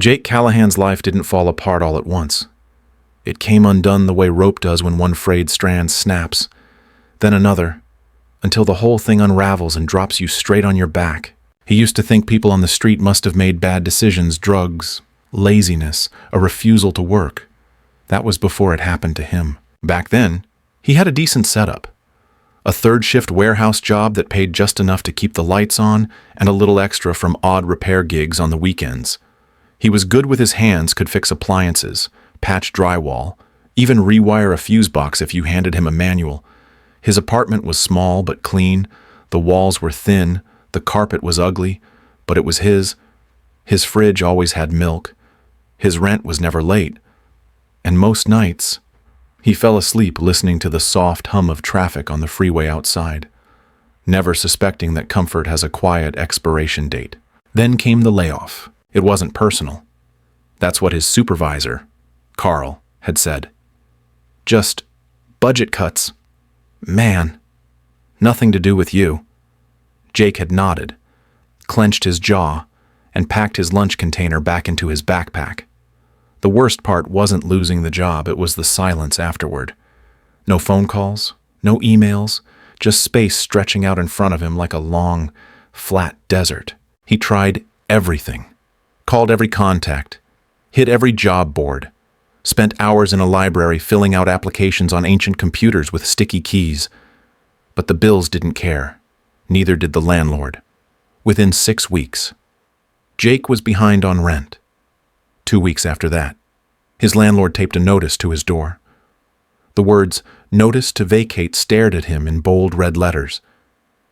Jake Callahan's life didn't fall apart all at once. It came undone the way rope does when one frayed strand snaps, then another, until the whole thing unravels and drops you straight on your back. He used to think people on the street must have made bad decisions, drugs, laziness, a refusal to work. That was before it happened to him. Back then, he had a decent setup. A third-shift warehouse job that paid just enough to keep the lights on and a little extra from odd repair gigs on the weekends. He was good with his hands, could fix appliances, patch drywall, even rewire a fuse box if you handed him a manual. His apartment was small but clean, the walls were thin, the carpet was ugly, but it was his. His fridge always had milk. His rent was never late. And most nights, he fell asleep listening to the soft hum of traffic on the freeway outside, never suspecting that comfort has a quiet expiration date. Then came the layoff. It wasn't personal. That's what his supervisor, Carl, had said. Just budget cuts. Man, nothing to do with you. Jake had nodded, clenched his jaw, and packed his lunch container back into his backpack. The worst part wasn't losing the job, it was the silence afterward. No phone calls, no emails, just space stretching out in front of him like a long, flat desert. He tried everything, called every contact, hit every job board, spent hours in a library filling out applications on ancient computers with sticky keys. But the bills didn't care. Neither did the landlord. Within 6 weeks, Jake was behind on rent. 2 weeks after that, his landlord taped a notice to his door. The words, "Notice to vacate," stared at him in bold red letters.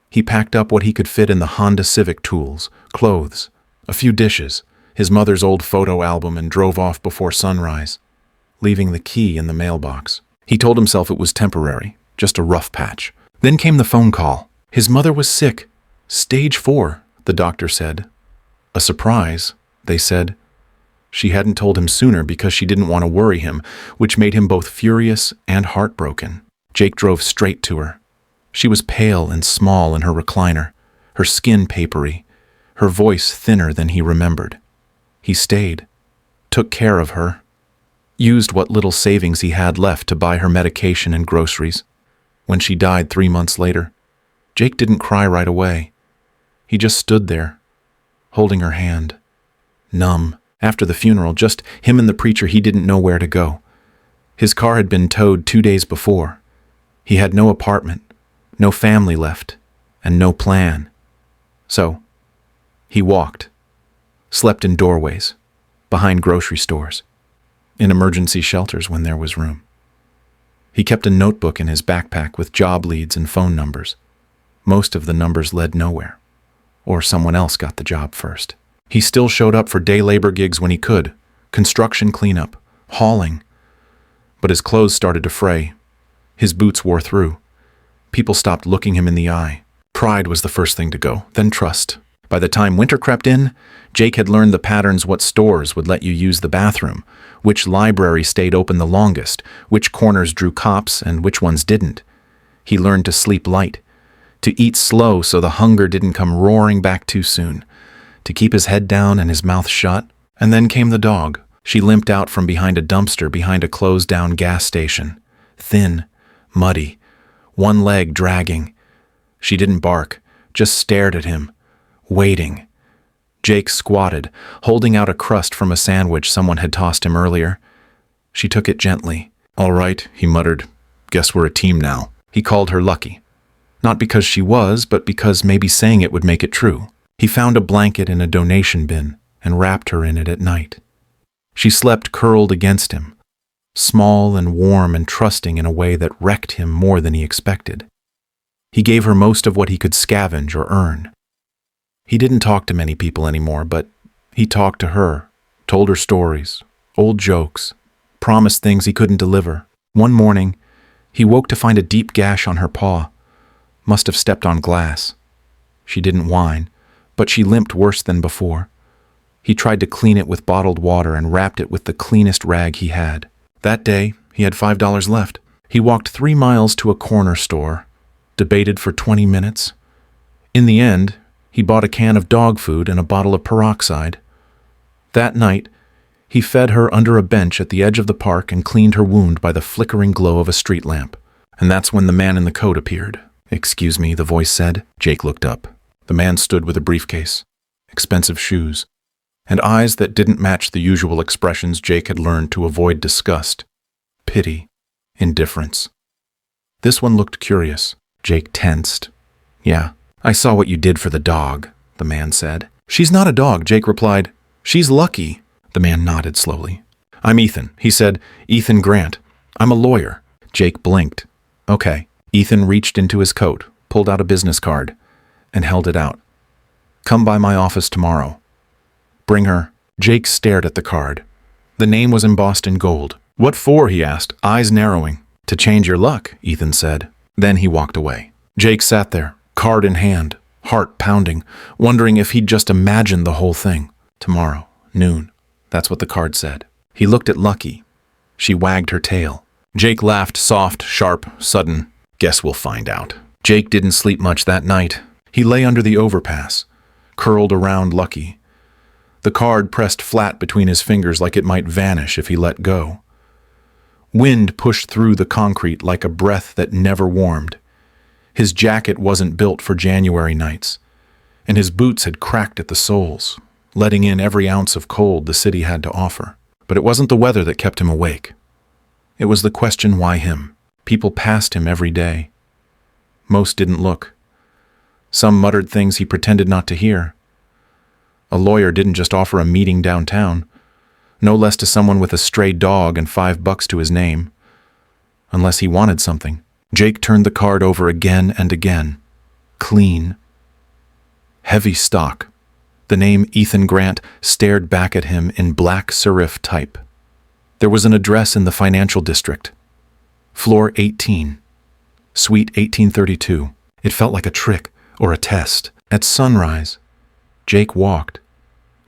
He packed up what he could fit in the Honda Civic tools, clothes, a few dishes, his mother's old photo album, and drove off before sunrise, leaving the key in the mailbox. He told himself it was temporary, just a rough patch. Then came the phone call. His mother was sick. Stage 4, the doctor said. A surprise, they said. She hadn't told him sooner because she didn't want to worry him, which made him both furious and heartbroken. Jake drove straight to her. She was pale and small in her recliner, her skin papery, her voice thinner than he remembered. He stayed, took care of her, used what little savings he had left to buy her medication and groceries. When she died 3 months later, Jake didn't cry right away. He just stood there, holding her hand, numb. After the funeral, just him and the preacher, he didn't know where to go. His car had been towed 2 days before. He had no apartment, no family left, and no plan. So, he walked, slept in doorways, behind grocery stores, in emergency shelters when there was room. He kept a notebook in his backpack with job leads and phone numbers. Most of the numbers led nowhere, or someone else got the job first. He still showed up for day labor gigs when he could, construction cleanup, hauling. But his clothes started to fray. His boots wore through. People stopped looking him in the eye. Pride was the first thing to go, then trust. By the time winter crept in, Jake had learned the patterns: what stores would let you use the bathroom, which library stayed open the longest, which corners drew cops and which ones didn't. He learned to sleep light, to eat slow so the hunger didn't come roaring back too soon, to keep his head down and his mouth shut. And then came the dog. She limped out from behind a dumpster behind a closed-down gas station, thin, muddy, one leg dragging. She didn't bark, just stared at him, waiting. Jake squatted, holding out a crust from a sandwich someone had tossed him earlier. She took it gently. "All right," he muttered. "Guess we're a team now." He called her lucky. Not because she was, but because maybe saying it would make it true. He found a blanket in a donation bin and wrapped her in it at night. She slept curled against him, small and warm and trusting in a way that wrecked him more than he expected. He gave her most of what he could scavenge or earn. He didn't talk to many people anymore, but he talked to her, told her stories, old jokes, promised things he couldn't deliver. One morning, he woke to find a deep gash on her paw. Must have stepped on glass. She didn't whine, but she limped worse than before. He tried to clean it with bottled water and wrapped it with the cleanest rag he had. That day, he had $5 left. He walked 3 miles to a corner store, debated for 20 minutes. In the end, he bought a can of dog food and a bottle of peroxide. That night, He fed her under a bench at the edge of the park and cleaned her wound by the flickering glow of a street lamp. And that's when the man in the coat appeared. "Excuse me," the voice said. Jake looked up. The man stood with a briefcase, expensive shoes, and eyes that didn't match the usual expressions Jake had learned to avoid: disgust, pity, indifference. This one looked curious. Jake tensed. "Yeah, I saw what you did for the dog," the man said. "She's not a dog," Jake replied. "She's Lucky." The man nodded slowly. "I'm Ethan," he said. "Ethan Grant. I'm a lawyer." Jake blinked. "Okay." Ethan reached into his coat, pulled out a business card, and held it out. "Come by my office tomorrow. Bring her." Jake stared at the card. The name was embossed in gold. "What for?" he asked, eyes narrowing. "To change your luck," Ethan said. Then he walked away. Jake sat there, card in hand, heart pounding, wondering if he'd just imagined the whole thing. Tomorrow, noon. That's what the card said. He looked at Lucky. She wagged her tail. Jake laughed, soft, sharp, sudden. "Guess we'll find out." Jake didn't sleep much that night. He lay under the overpass, curled around Lucky. The card pressed flat between his fingers like it might vanish if he let go. Wind pushed through the concrete like a breath that never warmed. His jacket wasn't built for January nights, and his boots had cracked at the soles, letting in every ounce of cold the city had to offer. But it wasn't the weather that kept him awake. It was the question, why him? People passed him every day. Most didn't look. Some muttered things he pretended not to hear. A lawyer didn't just offer a meeting downtown, no less to someone with a stray dog and $5 to his name. Unless he wanted something. Jake turned the card over again and again. Clean. Heavy stock. The name Ethan Grant stared back at him in black serif type. There was an address in the financial district. Floor 18. Suite 1832. It felt like a trick or a test. At sunrise, Jake walked.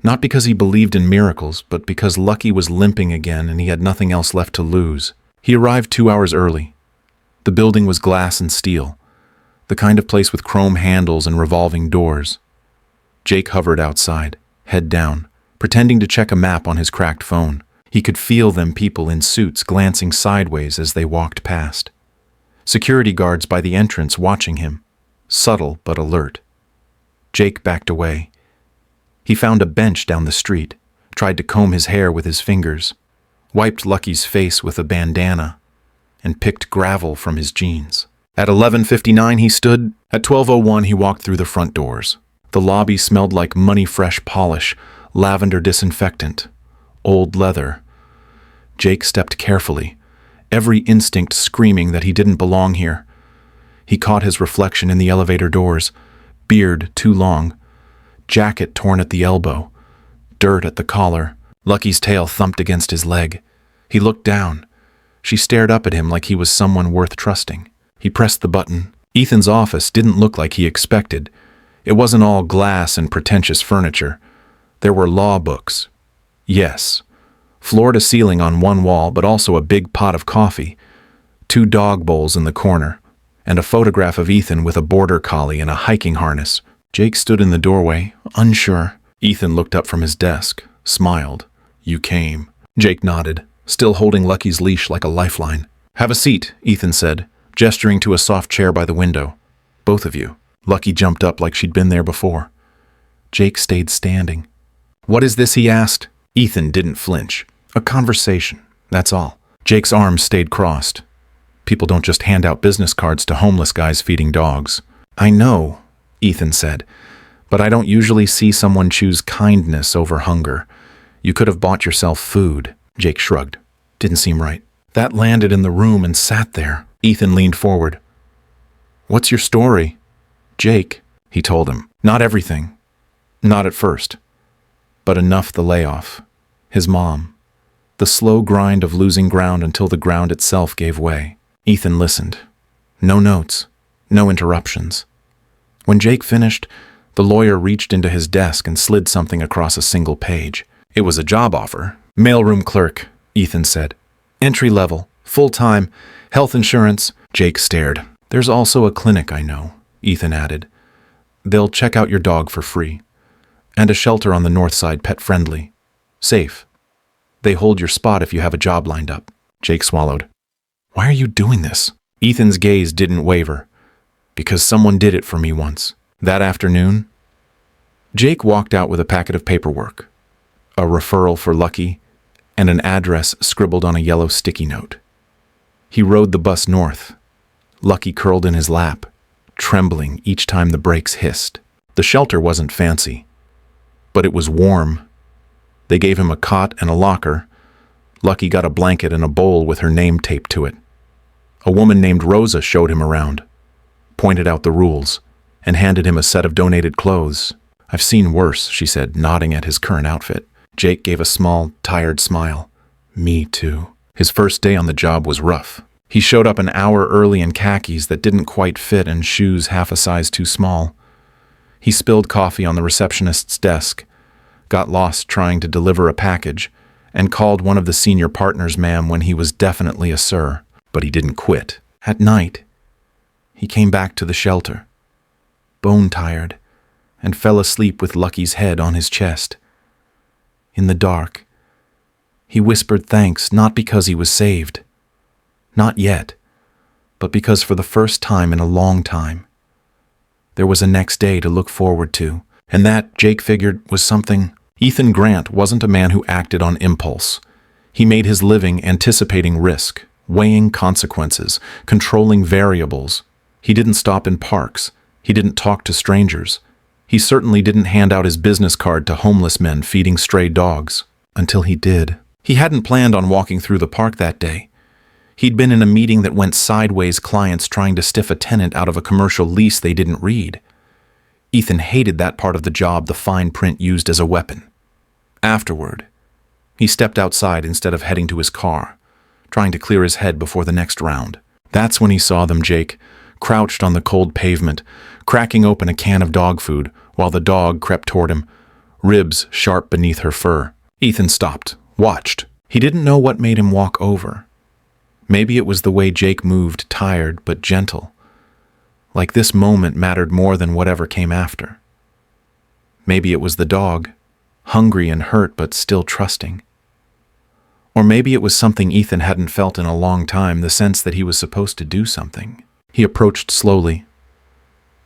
Not because he believed in miracles, but because Lucky was limping again and he had nothing else left to lose. He arrived 2 hours early. The building was glass and steel, the kind of place with chrome handles and revolving doors. Jake hovered outside, head down, pretending to check a map on his cracked phone. He could feel them people in suits glancing sideways as they walked past. Security guards by the entrance watching him, subtle but alert. Jake backed away. He found a bench down the street, tried to comb his hair with his fingers, wiped Lucky's face with a bandana, and picked gravel from his jeans. At 11:59 he stood. At 12:01 he walked through the front doors. The lobby smelled like money-fresh polish, lavender disinfectant, old leather. Jake stepped carefully, every instinct screaming that he didn't belong here. He caught his reflection in the elevator doors, beard too long, jacket torn at the elbow, dirt at the collar. Lucky's tail thumped against his leg. He looked down. She stared up at him like he was someone worth trusting. He pressed the button. Ethan's office didn't look like he expected. It wasn't all glass and pretentious furniture. There were law books. Yes. Floor to ceiling on one wall, but also a big pot of coffee, 2 dog bowls in the corner, and a photograph of Ethan with a border collie and a hiking harness. Jake stood in the doorway, unsure. Ethan looked up from his desk, smiled. "You came." Jake nodded, still holding Lucky's leash like a lifeline. "Have a seat," Ethan said, gesturing to a soft chair by the window. "Both of you." Lucky jumped up like she'd been there before. Jake stayed standing. "What is this?" he asked. Ethan didn't flinch. "A conversation, that's all." Jake's arms stayed crossed. People don't just hand out business cards to homeless guys feeding dogs. "I know," Ethan said, "but I don't usually see someone choose kindness over hunger. You could have bought yourself food." Jake shrugged. Didn't seem right. That landed in the room and sat there. Ethan leaned forward. "What's your story?" "Jake," he told him. "Not everything. Not at first. But enough the layoff. His mom. The slow grind of losing ground until the ground itself gave way." Ethan listened. No notes. No interruptions. When Jake finished, the lawyer reached into his desk and slid something across a single page. It was a job offer. "Mailroom clerk," Ethan said. "Entry level, full-time, health insurance." Jake stared. "There's also a clinic I know," Ethan added. "They'll check out your dog for free. And a shelter on the north side, pet-friendly. Safe." They hold your spot if you have a job lined up. Jake swallowed. Why are you doing this? Ethan's gaze didn't waver. Because someone did it for me once. That afternoon, Jake walked out with a packet of paperwork, a referral for Lucky, and an address scribbled on a yellow sticky note. He rode the bus north, Lucky curled in his lap, trembling each time the brakes hissed. The shelter wasn't fancy, but it was warm. They gave him a cot and a locker. Lucky got a blanket and a bowl with her name taped to it. A woman named Rosa showed him around, pointed out the rules, and handed him a set of donated clothes. I've seen worse, she said, nodding at his current outfit. Jake gave a small, tired smile. Me too. His first day on the job was rough. He showed up an hour early in khakis that didn't quite fit and shoes half a size too small. He spilled coffee on the receptionist's desk, got lost trying to deliver a package, and called one of the senior partners ma'am when he was definitely a sir. But he didn't quit. At night, he came back to the shelter, bone-tired, and fell asleep with Lucky's head on his chest. In the dark, he whispered thanks not because he was saved. Not yet, but because for the first time in a long time, there was a next day to look forward to, and that, Jake figured, was something. Ethan Grant wasn't a man who acted on impulse. He made his living anticipating risk, weighing consequences, controlling variables. He didn't stop in parks. He didn't talk to strangers. He certainly didn't hand out his business card to homeless men feeding stray dogs. Until he did. He hadn't planned on walking through the park that day. He'd been in a meeting that went sideways, clients trying to stiff a tenant out of a commercial lease they didn't read. Ethan hated that part of the job the fine print used as a weapon. Afterward, he stepped outside instead of heading to his car, trying to clear his head before the next round. That's when he saw them, Jake, crouched on the cold pavement, cracking open a can of dog food while the dog crept toward him, ribs sharp beneath her fur. Ethan stopped, watched. He didn't know what made him walk over. Maybe it was the way Jake moved, tired but gentle. Like this moment mattered more than whatever came after. Maybe it was the dog, hungry and hurt but still trusting. Or maybe it was something Ethan hadn't felt in a long time, the sense that he was supposed to do something. He approached slowly,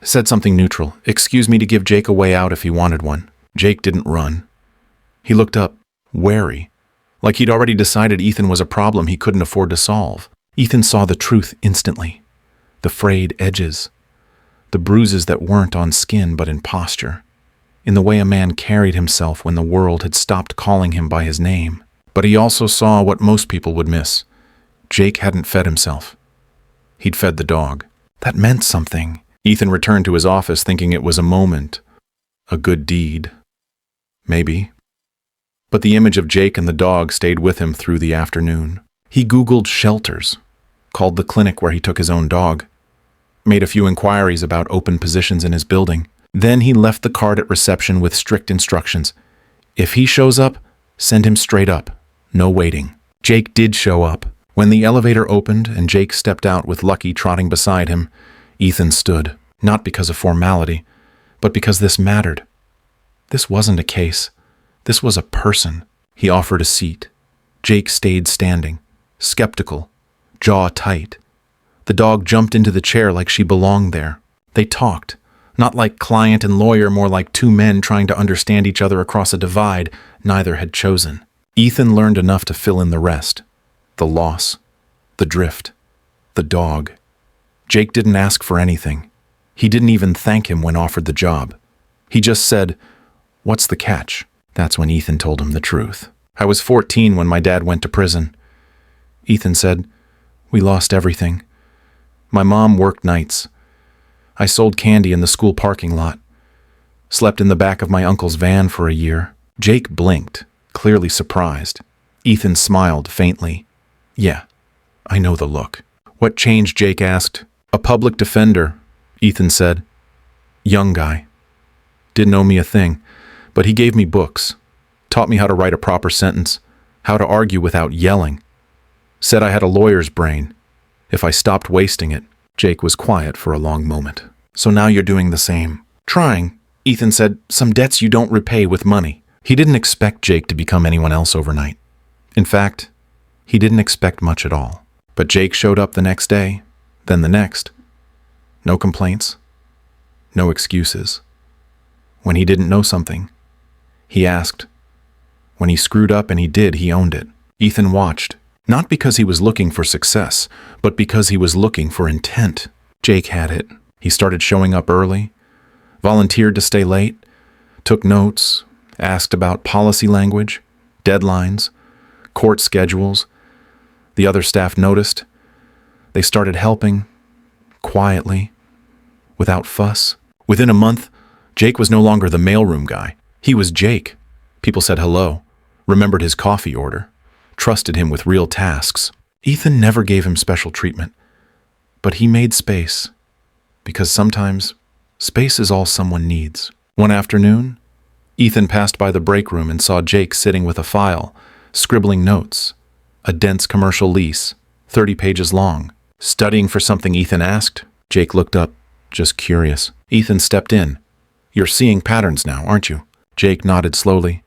said something neutral, excuse me, to give Jake a way out if he wanted one. Jake didn't run. He looked up, wary, like he'd already decided Ethan was a problem he couldn't afford to solve. Ethan saw the truth instantly. The frayed edges. The bruises that weren't on skin but in posture. In the way a man carried himself when the world had stopped calling him by his name. But he also saw what most people would miss. Jake hadn't fed himself. He'd fed the dog. That meant something. Ethan returned to his office thinking it was a moment. A good deed. Maybe. But the image of Jake and the dog stayed with him through the afternoon. He Googled shelters, called the clinic where he took his own dog, made a few inquiries about open positions in his building. Then he left the card at reception with strict instructions. If he shows up, send him straight up. No waiting. Jake did show up. When the elevator opened and Jake stepped out with Lucky trotting beside him, Ethan stood, not because of formality, but because this mattered. This wasn't a case. This was a person. He offered a seat. Jake stayed standing, skeptical, jaw tight. The dog jumped into the chair like she belonged there. They talked, not like client and lawyer, more like two men trying to understand each other across a divide neither had chosen. Ethan learned enough to fill in the rest. The loss, the drift, the dog. Jake didn't ask for anything. He didn't even thank him when offered the job. He just said, "What's the catch?" That's when Ethan told him the truth. I was 14 when my dad went to prison. Ethan said, we lost everything. My mom worked nights. I sold candy in the school parking lot. Slept in the back of my uncle's van for a year. Jake blinked, clearly surprised. Ethan smiled faintly. Yeah, I know the look. What changed, Jake asked. A public defender, Ethan said. Young guy. Didn't owe me a thing. But he gave me books, taught me how to write a proper sentence, how to argue without yelling. Said I had a lawyer's brain. If I stopped wasting it. Jake was quiet for a long moment. So now you're doing the same. Trying, Ethan said, some debts you don't repay with money. He didn't expect Jake to become anyone else overnight. In fact, he didn't expect much at all. But Jake showed up the next day, then the next. No complaints, no excuses. When he didn't know something, he asked. When he screwed up, and he did, he owned it. Ethan watched, not because he was looking for success, but because he was looking for intent. Jake had it. He started showing up early, volunteered to stay late, took notes, asked about policy language, deadlines, court schedules. The other staff noticed. They started helping, quietly, without fuss. Within a month, Jake was no longer the mailroom guy. He was Jake. People said hello, remembered his coffee order, trusted him with real tasks. Ethan never gave him special treatment, but he made space, because sometimes space is all someone needs. One afternoon, Ethan passed by the break room and saw Jake sitting with a file, scribbling notes, a dense commercial lease, 30 pages long. Studying for something, Ethan asked. Jake looked up, just curious. Ethan stepped in. You're seeing patterns now, aren't you? Jake nodded slowly.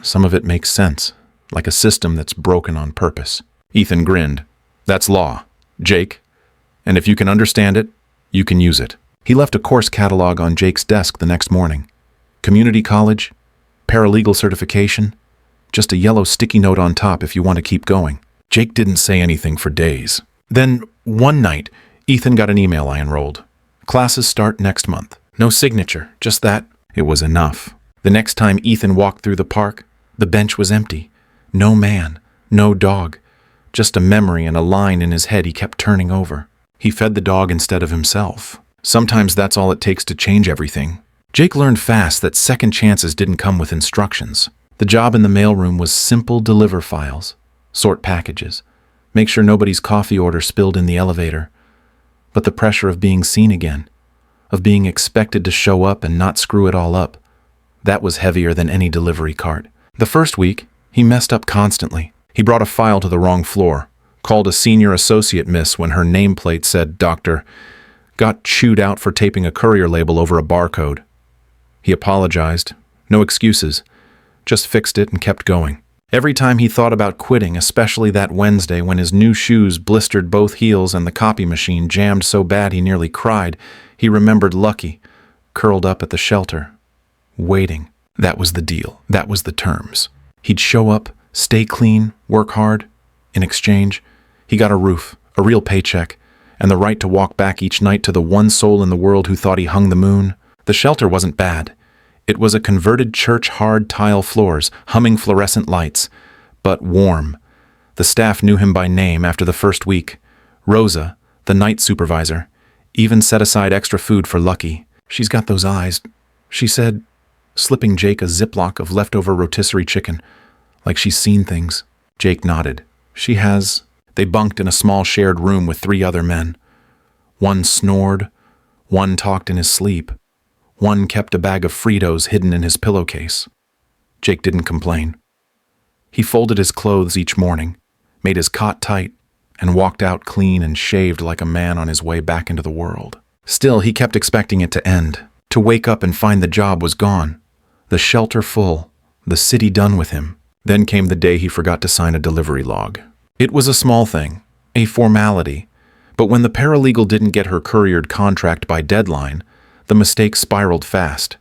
Some of it makes sense, like a system that's broken on purpose. Ethan grinned. That's law, Jake. And if you can understand it, you can use it. He left a course catalog on Jake's desk the next morning. Community college, paralegal certification, just a yellow sticky note on top if you want to keep going. Jake didn't say anything for days. Then, one night, Ethan got an email I enrolled. Classes start next month. No signature, just that. It was enough. The next time Ethan walked through the park, the bench was empty. No man, no dog. Just a memory and a line in his head he kept turning over. He fed the dog instead of himself. Sometimes that's all it takes to change everything. Jake learned fast that second chances didn't come with instructions. The job in the mailroom was simple: deliver files, sort packages, make sure nobody's coffee order spilled in the elevator. But the pressure of being seen again, of being expected to show up and not screw it all up, that was heavier than any delivery cart. The first week, he messed up constantly. He brought a file to the wrong floor, called a senior associate miss when her nameplate said doctor, got chewed out for taping a courier label over a barcode. He apologized, no excuses, just fixed it and kept going. Every time he thought about quitting, especially that Wednesday when his new shoes blistered both heels and the copy machine jammed so bad he nearly cried, he remembered Lucky, curled up at the shelter, waiting. That was the deal. That was the terms. He'd show up, stay clean, work hard. In exchange, he got a roof, a real paycheck, and the right to walk back each night to the one soul in the world who thought he hung the moon. The shelter wasn't bad. It was a converted church, hard tile floors, humming fluorescent lights, but warm. The staff knew him by name after the first week. Rosa, the night supervisor, even set aside extra food for Lucky. She's got those eyes, she said, slipping Jake a Ziploc of leftover rotisserie chicken, like she's seen things. Jake nodded. She has. They bunked in a small shared room with 3 other men. One snored, one talked in his sleep. One kept a bag of Fritos hidden in his pillowcase. Jake didn't complain. He folded his clothes each morning, made his cot tight, and walked out clean and shaved like a man on his way back into the world. Still, he kept expecting it to end, to wake up and find the job was gone, the shelter full, the city done with him. Then came the day he forgot to sign a delivery log. It was a small thing, a formality, but when the paralegal didn't get her couriered contract by deadline, the mistake spiraled fast.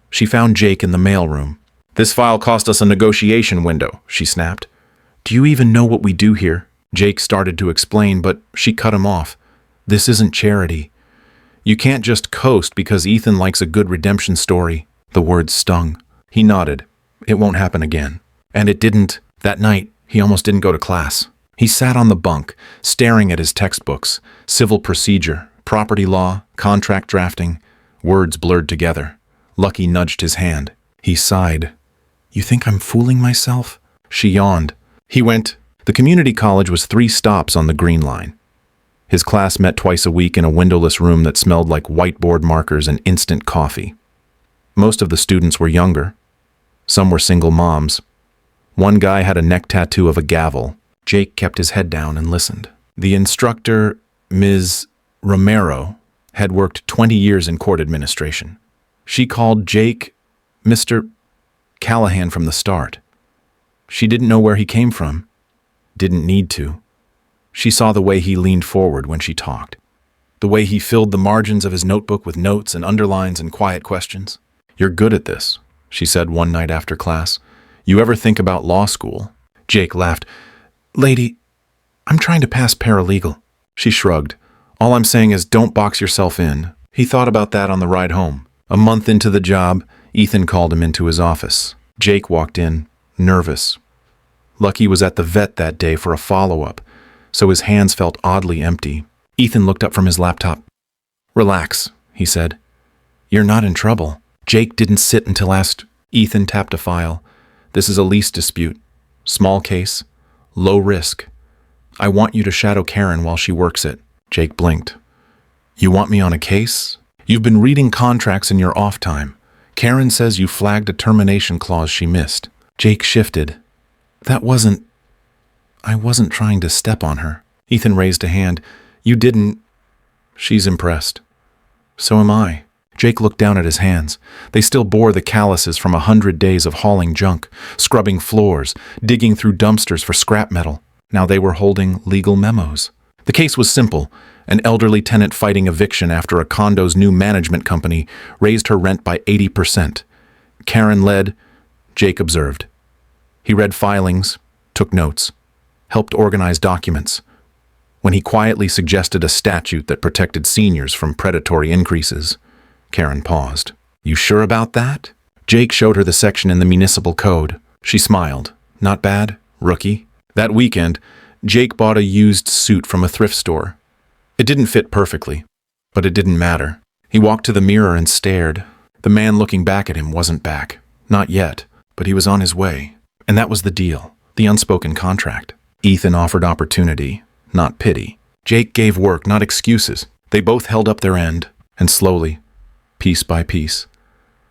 She found Jake in the mailroom. This file cost us a negotiation window, she snapped. Do you even know what we do here? Jake started to explain, but she cut him off. This isn't charity. You can't just coast because Ethan likes a good redemption story. The words stung. He nodded. It won't happen again. And it didn't. That night, he almost didn't go to class. He sat on the bunk, staring at his textbooks, civil procedure, property law, contract drafting. Words blurred together. Lucky nudged his hand. He sighed. You think I'm fooling myself? She yawned. He went. The community college was 3 stops on the Green Line. His class met twice a week in a windowless room that smelled like whiteboard markers and instant coffee. Most of the students were younger. Some were single moms. One guy had a neck tattoo of a gavel. Jake kept his head down and listened. The instructor, Ms. Romero, had worked 20 years in court administration. She called Jake Mr. Callahan from the start. She didn't know where he came from. Didn't need to. She saw the way he leaned forward when she talked. The way he filled the margins of his notebook with notes and underlines and quiet questions. "You're good at this," she said one night after class. "You ever think about law school?" Jake laughed. "Lady, I'm trying to pass paralegal." She shrugged. "All I'm saying is don't box yourself in." He thought about that on the ride home. A month into the job, Ethan called him into his office. Jake walked in, nervous. Lucky was at the vet that day for a follow-up, so his hands felt oddly empty. Ethan looked up from his laptop. "Relax," he said. "You're not in trouble." Jake didn't sit until asked. Ethan tapped a file. "This is a lease dispute. Small case. Low risk. I want you to shadow Karen while she works it." Jake blinked. "You want me on a case? You've been reading contracts in your off time. Karen says you flagged a termination clause she missed." Jake shifted. I wasn't trying to step on her." Ethan raised a hand. "You didn't." She's impressed. "So am I." Jake looked down at his hands. They still bore the calluses from 100 days of hauling junk, scrubbing floors, digging through dumpsters for scrap metal. Now they were holding legal memos. The case was simple. An elderly tenant fighting eviction after a condo's new management company raised her rent by 80%. Karen led. Jake observed. He read filings, took notes, helped organize documents. When he quietly suggested a statute that protected seniors from predatory increases, Karen paused. "You sure about that?" Jake showed her the section in the municipal code. She smiled. "Not bad, rookie." That weekend, Jake bought a used suit from a thrift store. It didn't fit perfectly, but it didn't matter. He walked to the mirror and stared. The man looking back at him wasn't back. Not yet, but he was on his way. And that was the deal, the unspoken contract. Ethan offered opportunity, not pity. Jake gave work, not excuses. They both held up their end, and slowly, piece by piece,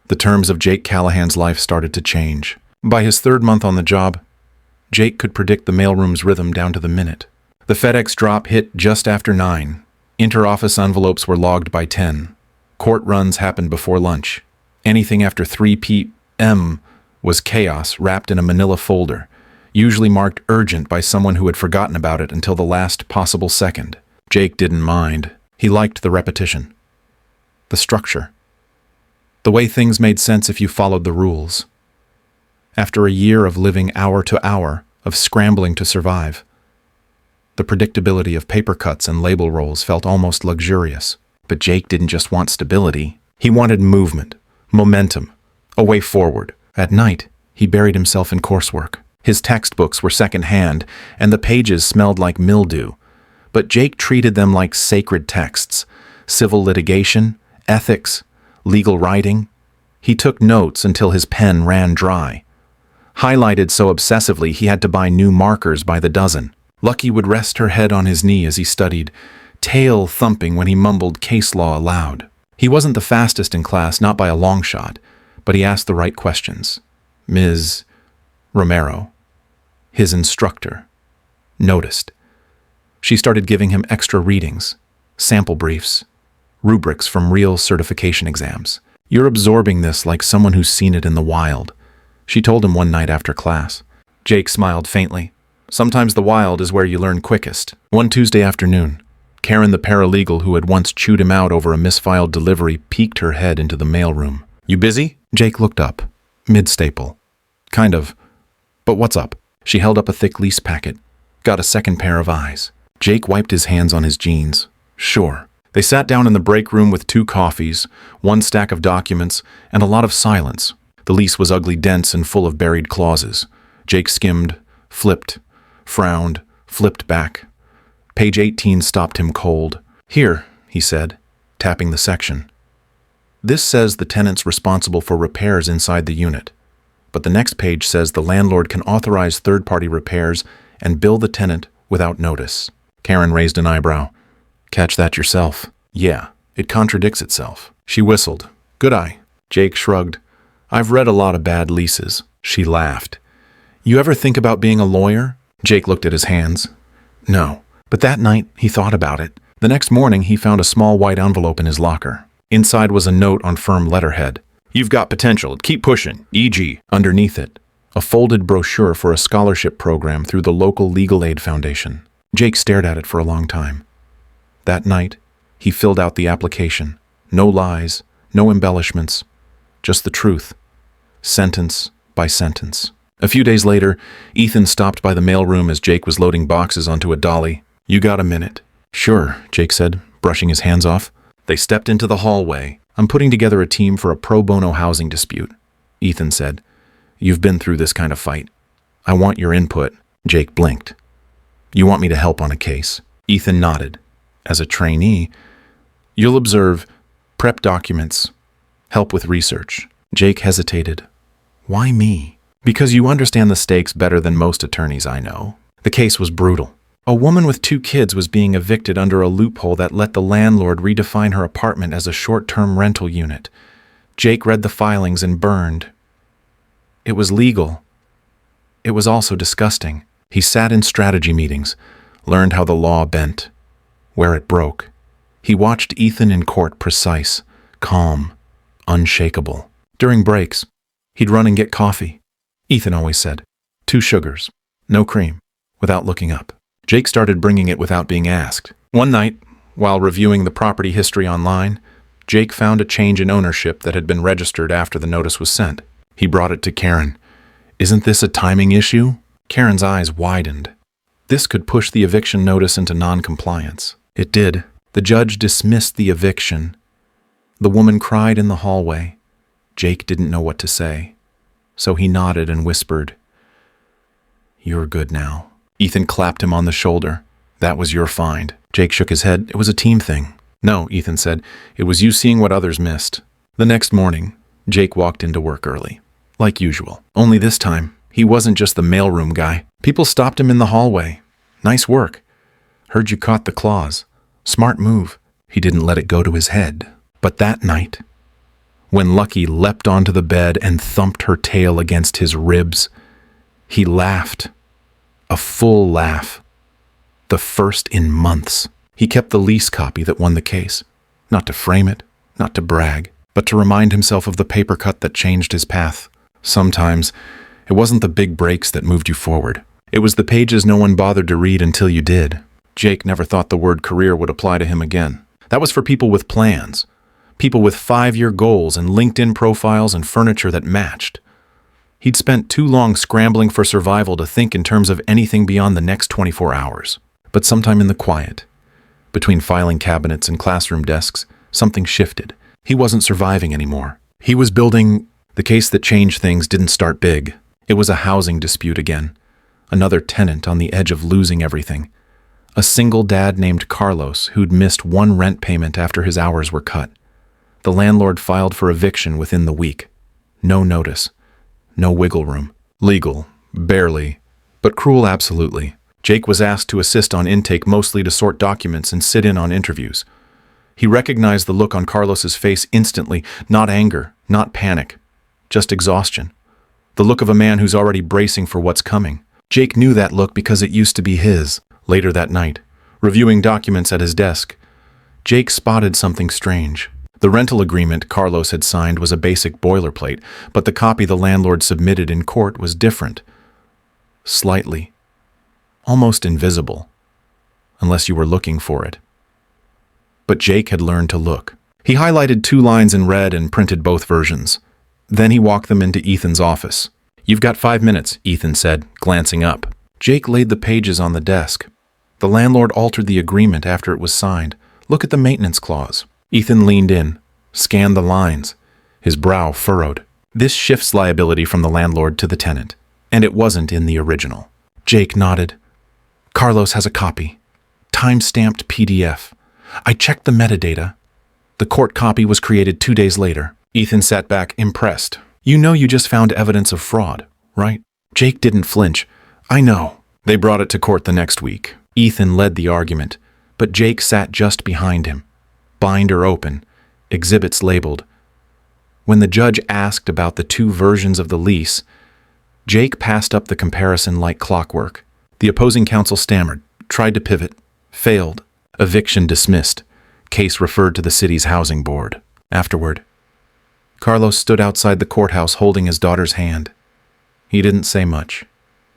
the terms of Jake Callahan's life started to change. By his third month on the job, Jake could predict the mailroom's rhythm down to the minute. The FedEx drop hit just after 9. Inter-office envelopes were logged by 10. Court runs happened before lunch. Anything after 3 p.m. was chaos wrapped in a manila folder, usually marked urgent by someone who had forgotten about it until the last possible second. Jake didn't mind. He liked the repetition. The structure. The way things made sense if you followed the rules. After a year of living hour to hour, of scrambling to survive, the predictability of paper cuts and label rolls felt almost luxurious. But Jake didn't just want stability. He wanted movement, momentum, a way forward. At night, he buried himself in coursework. His textbooks were secondhand, and the pages smelled like mildew. But Jake treated them like sacred texts. Civil litigation, ethics, legal writing. He took notes until his pen ran dry. Highlighted so obsessively he had to buy new markers by the dozen. Lucky would rest her head on his knee as he studied, tail thumping when he mumbled case law aloud. He wasn't the fastest in class, not by a long shot, but he asked the right questions. Ms. Romero, his instructor, noticed. She started giving him extra readings, sample briefs, rubrics from real certification exams. "You're absorbing this like someone who's seen it in the wild," she told him one night after class. Jake smiled faintly. Sometimes the wild is where you learn quickest. One Tuesday afternoon, Karen, the paralegal who had once chewed him out over a misfiled delivery, peeked her head into the mailroom. "You busy?" Jake looked up, mid-staple. "Kind of. But what's up?" She held up a thick lease packet. Got a second pair of eyes. Jake wiped his hands on his jeans. "Sure." They sat down in the break room with 2 coffees, 1 stack of documents, and a lot of silence. The lease was ugly dense and full of buried clauses. Jake skimmed, flipped, frowned, flipped back. Page 18 stopped him cold. "Here," he said, tapping the section. "This says the tenant's responsible for repairs inside the unit. But the next page says the landlord can authorize third-party repairs and bill the tenant without notice." Karen raised an eyebrow. "Catch that yourself." "Yeah, it contradicts itself." She whistled. "Good eye." Jake shrugged. "I've read a lot of bad leases." She laughed. "You ever think about being a lawyer?" Jake looked at his hands. No. But that night, he thought about it. The next morning, he found a small white envelope in his locker. Inside was a note on firm letterhead. "You've got potential. Keep pushing. E.g." Underneath it, a folded brochure for a scholarship program through the local legal aid foundation. Jake stared at it for a long time. That night, he filled out the application. No lies, no embellishments, just the truth, sentence by sentence. A few days later, Ethan stopped by the mailroom as Jake was loading boxes onto a dolly. "You got a minute?" "Sure," Jake said, brushing his hands off. They stepped into the hallway. "I'm putting together a team for a pro bono housing dispute," Ethan said. "You've been through this kind of fight. I want your input." Jake blinked. "You want me to help on a case?" Ethan nodded. "As a trainee, you'll observe, prep documents, help with research." Jake hesitated. "Why me?" "Because you understand the stakes better than most attorneys I know." The case was brutal. A woman with 2 kids was being evicted under a loophole that let the landlord redefine her apartment as a short-term rental unit. Jake read the filings and burned. It was legal. It was also disgusting. He sat in strategy meetings, learned how the law bent, where it broke. He watched Ethan in court, precise, calm, unshakable. During breaks, he'd run and get coffee. Ethan always said, 2 sugars, no cream, without looking up. Jake started bringing it without being asked. One night, while reviewing the property history online, Jake found a change in ownership that had been registered after the notice was sent. He brought it to Karen. "Isn't this a timing issue?" Karen's eyes widened. This could push the eviction notice into non-compliance. It did. The judge dismissed the eviction. The woman cried in the hallway. Jake didn't know what to say, so he nodded and whispered, "You're good now." Ethan clapped him on the shoulder. "That was your find." Jake shook his head. "It was a team thing." "No," Ethan said. "It was you seeing what others missed." The next morning, Jake walked into work early, like usual. Only this time, he wasn't just the mailroom guy. People stopped him in the hallway. "Nice work. Heard you caught the clause. Smart move." He didn't let it go to his head. But that night, when Lucky leapt onto the bed and thumped her tail against his ribs, he laughed. A full laugh. The first in months. He kept the lease copy that won the case. Not to frame it, not to brag, but to remind himself of the paper cut that changed his path. Sometimes, it wasn't the big breaks that moved you forward. It was the pages no one bothered to read until you did. Jake never thought the word career would apply to him again. That was for people with plans. People with 5-year goals and LinkedIn profiles and furniture that matched. He'd spent too long scrambling for survival to think in terms of anything beyond the next 24 hours. But sometime in the quiet, between filing cabinets and classroom desks, something shifted. He wasn't surviving anymore. He was building. The case that changed things didn't start big. It was a housing dispute again. Another tenant on the edge of losing everything. A single dad named Carlos who'd missed 1 rent payment after his hours were cut. The landlord filed for eviction within the week. No notice. No wiggle room. Legal, barely, but cruel absolutely. Jake was asked to assist on intake, mostly to sort documents and sit in on interviews. He recognized the look on Carlos's face instantly, not anger, not panic, just exhaustion. The look of a man who's already bracing for what's coming. Jake knew that look because it used to be his. Later that night, reviewing documents at his desk, Jake spotted something strange. The rental agreement Carlos had signed was a basic boilerplate, but the copy the landlord submitted in court was different. Slightly. Almost invisible. Unless you were looking for it. But Jake had learned to look. He highlighted 2 lines in red and printed both versions. Then he walked them into Ethan's office. "You've got 5 minutes, Ethan said, glancing up. Jake laid the pages on the desk. The landlord altered the agreement after it was signed. "Look at the maintenance clause." Ethan leaned in, scanned the lines, his brow furrowed. "This shifts liability from the landlord to the tenant, and it wasn't in the original." Jake nodded. "Carlos has a copy. Time-stamped PDF. I checked the metadata. The court copy was created 2 days later." Ethan sat back, impressed. "You know you just found evidence of fraud, right?" Jake didn't flinch. "I know." They brought it to court the next week. Ethan led the argument, but Jake sat just behind him. Binder open, exhibits labeled. When the judge asked about the 2 versions of the lease, Jake passed up the comparison like clockwork. The opposing counsel stammered, tried to pivot, failed. Eviction dismissed. Case referred to the city's housing board. Afterward, Carlos stood outside the courthouse holding his daughter's hand. He didn't say much,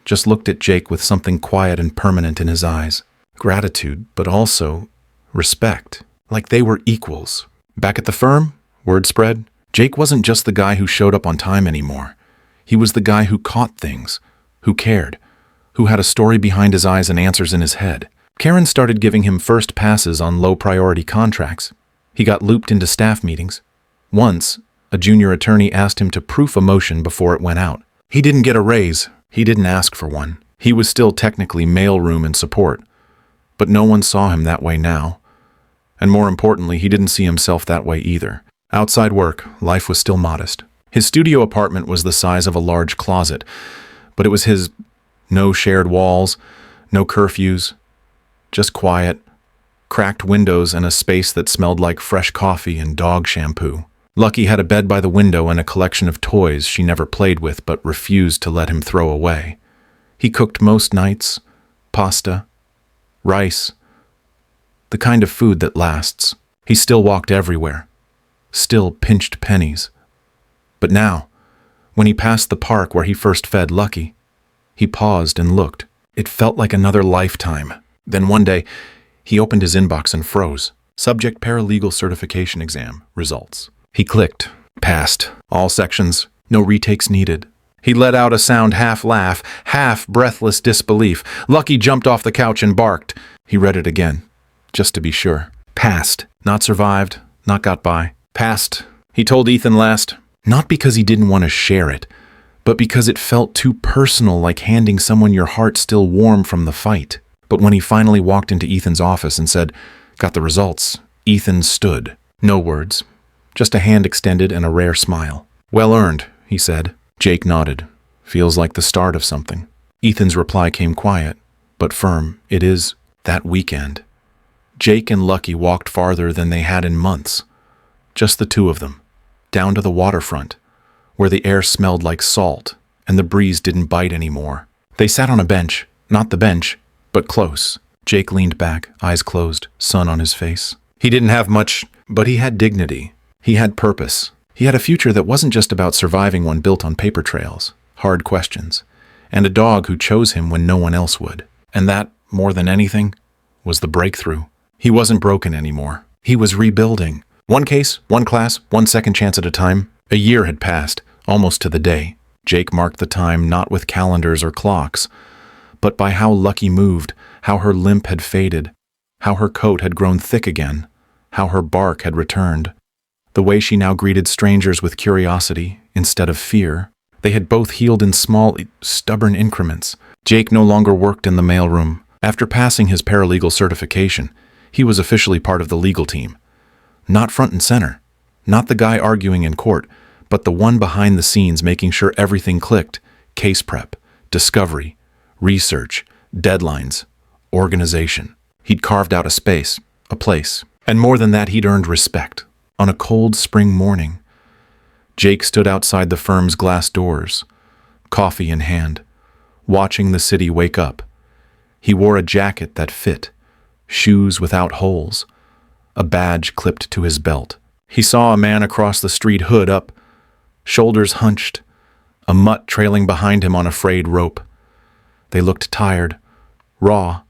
just looked at Jake with something quiet and permanent in his eyes. Gratitude, but also respect, like they were equals. Back at the firm, word spread, Jake wasn't just the guy who showed up on time anymore. He was the guy who caught things, who cared, who had a story behind his eyes and answers in his head. Karen started giving him first passes on low-priority contracts. He got looped into staff meetings. Once, a junior attorney asked him to proof a motion before it went out. He didn't get a raise. He didn't ask for one. He was still technically mailroom and support. But no one saw him that way now. And more importantly, he didn't see himself that way either. Outside work, life was still modest. His studio apartment was the size of a large closet, but it was his. No shared walls, no curfews, just quiet, cracked windows and a space that smelled like fresh coffee and dog shampoo. Lucky had a bed by the window and a collection of toys she never played with but refused to let him throw away. He cooked most nights, pasta, rice, the kind of food that lasts. He still walked everywhere, still pinched pennies. But now, when he passed the park where he first fed Lucky, he paused and looked. It felt like another lifetime. Then one day, he opened his inbox and froze. Subject paralegal certification exam results. He clicked. Passed. All sections. No retakes needed. He let out a sound half laugh, half breathless disbelief. Lucky jumped off the couch and barked. He read it again, just to be sure. Passed. Not survived. Not got by. Passed. He told Ethan last. Not because he didn't want to share it, but because it felt too personal, like handing someone your heart still warm from the fight. But when he finally walked into Ethan's office and said, "Got the results," Ethan stood. No words, just a hand extended and a rare smile. "Well earned," he said. Jake nodded. "Feels like the start of something." Ethan's reply came quiet, but firm. "It is that weekend." Jake and Lucky walked farther than they had in months. Just the two of them, down to the waterfront, where the air smelled like salt and the breeze didn't bite anymore. They sat on a bench, not the bench, but close. Jake leaned back, eyes closed, sun on his face. He didn't have much, but he had dignity. He had purpose. He had a future that wasn't just about surviving one built on paper trails, hard questions, and a dog who chose him when no one else would. And that, more than anything, was the breakthrough. He wasn't broken anymore. He was rebuilding. One case, one class, one second chance at a time. A year had passed, almost to the day. Jake marked the time not with calendars or clocks, but by how Lucky moved, how her limp had faded, how her coat had grown thick again, how her bark had returned, the way she now greeted strangers with curiosity instead of fear. They had both healed in small, stubborn increments. Jake no longer worked in the mailroom. After passing his paralegal certification, he was officially part of the legal team. Not front and center, not the guy arguing in court, but the one behind the scenes making sure everything clicked. Case prep, discovery, research, deadlines, organization. He'd carved out a space, a place, and more than that, he'd earned respect. On a cold spring morning, Jake stood outside the firm's glass doors, coffee in hand, watching the city wake up. He wore a jacket that fit, shoes without holes, a badge clipped to his belt. He saw a man across the street, hood up, shoulders hunched, a mutt trailing behind him on a frayed rope. They looked tired, raw,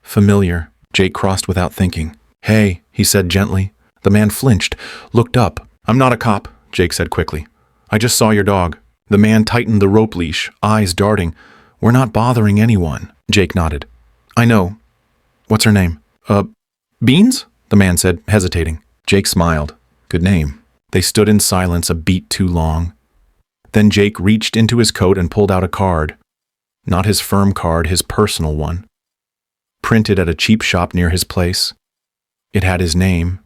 familiar. Jake crossed without thinking. "Hey," he said gently. The man flinched, looked up. "I'm not a cop," Jake said quickly. "I just saw your dog." The man tightened the rope leash, eyes darting. "We're not bothering anyone." Jake nodded. "I know. What's her name?" Beans?" the man said, hesitating. Jake smiled. "Good name." They stood in silence a beat too long. Then Jake reached into his coat and pulled out a card. Not his firm card, his personal one. Printed at a cheap shop near his place. It had his name,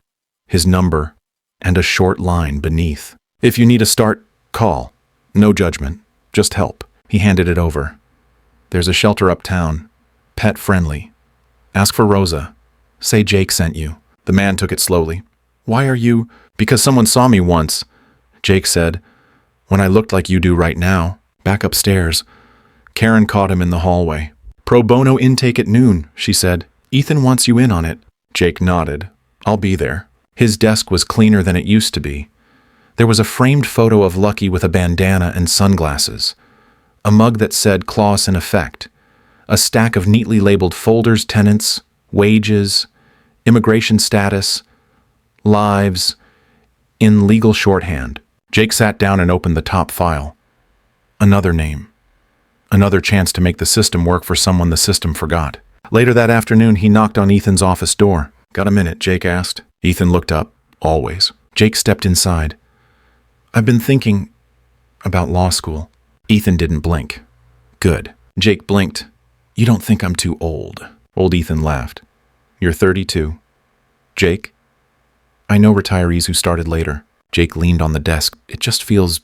his number, and a short line beneath. "If you need a start, call. No judgment, just help." He handed it over. "There's a shelter uptown, pet friendly. Ask for Rosa. Say Jake sent you." The man took it slowly. "Why are you—" "Because someone saw me once," Jake said, "when I looked like you do right now, back upstairs. Karen caught him in the hallway. Pro bono intake at noon," she said. "Ethan wants you in on it." Jake nodded. "I'll be there." His desk was cleaner than it used to be. There was a framed photo of Lucky with a bandana and sunglasses. A mug that said clause in effect. A stack of neatly labeled folders, tenants, wages, immigration status, lives, in legal shorthand. Jake sat down and opened the top file. Another name. Another chance to make the system work for someone the system forgot. Later that afternoon, he knocked on Ethan's office door. "Got a minute?" Jake asked. Ethan looked up. Always. Jake stepped inside. "I've been thinking about law school." Ethan didn't blink. "Good." Jake blinked. "You don't think I'm too old?" Old Ethan laughed. "You're 32. Jake? I know retirees who started later." Jake leaned on the desk. "It just feels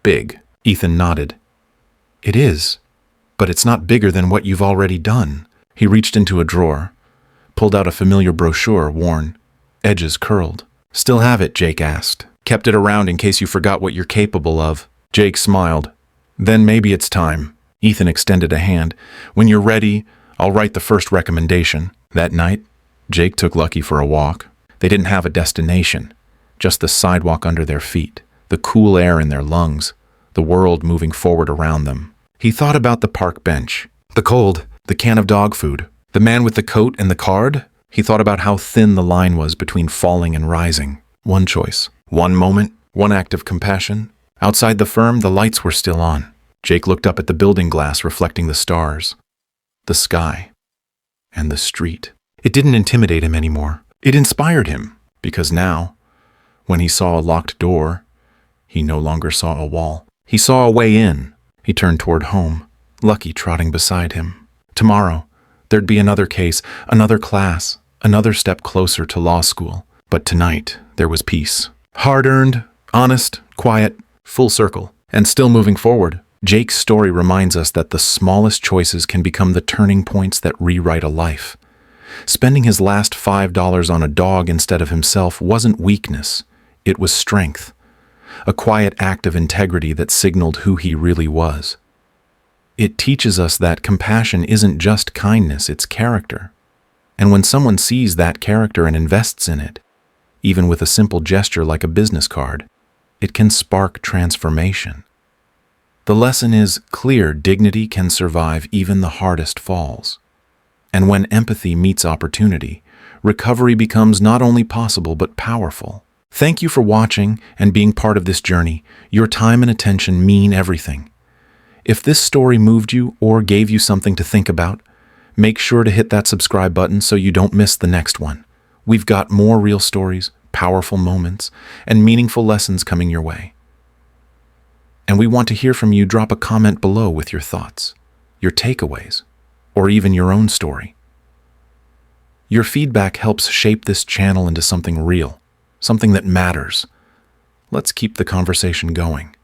big." Ethan nodded. "It is, but it's not bigger than what you've already done." He reached into a drawer, pulled out a familiar brochure, worn, edges curled. "Still have it?" Jake asked. "Kept it around in case you forgot what you're capable of." Jake smiled. "Then maybe it's time." Ethan extended a hand. "When you're ready, I'll write the first recommendation." That night, Jake took Lucky for a walk. They didn't have a destination, just the sidewalk under their feet, the cool air in their lungs, the world moving forward around them. He thought about the park bench, the cold, the can of dog food, the man with the coat and the card. He thought about how thin the line was between falling and rising. One choice, one moment, one act of compassion. Outside the firm, the lights were still on. Jake looked up at the building glass reflecting the stars, the sky, and the street. It didn't intimidate him anymore. It inspired him, because now, when he saw a locked door, he no longer saw a wall. He saw a way in. He turned toward home, Lucky trotting beside him. Tomorrow, there'd be another case, another class, another step closer to law school. But tonight, there was peace. Hard-earned, honest, quiet, full circle, and still moving forward. Jake's story reminds us that the smallest choices can become the turning points that rewrite a life. Spending his last $5 on a dog instead of himself wasn't weakness, it was strength. A quiet act of integrity that signaled who he really was. It teaches us that compassion isn't just kindness, it's character. And when someone sees that character and invests in it, even with a simple gesture like a business card, it can spark transformation. The lesson is clear: dignity can survive even the hardest falls. And when empathy meets opportunity, recovery becomes not only possible but powerful. Thank you for watching and being part of this journey. Your time and attention mean everything. If this story moved you or gave you something to think about, make sure to hit that subscribe button so you don't miss the next one. We've got more real stories, powerful moments, and meaningful lessons coming your way. And we want to hear from you. Drop a comment below with your thoughts, your takeaways, or even your own story. Your feedback helps shape this channel into something real, something that matters. Let's keep the conversation going.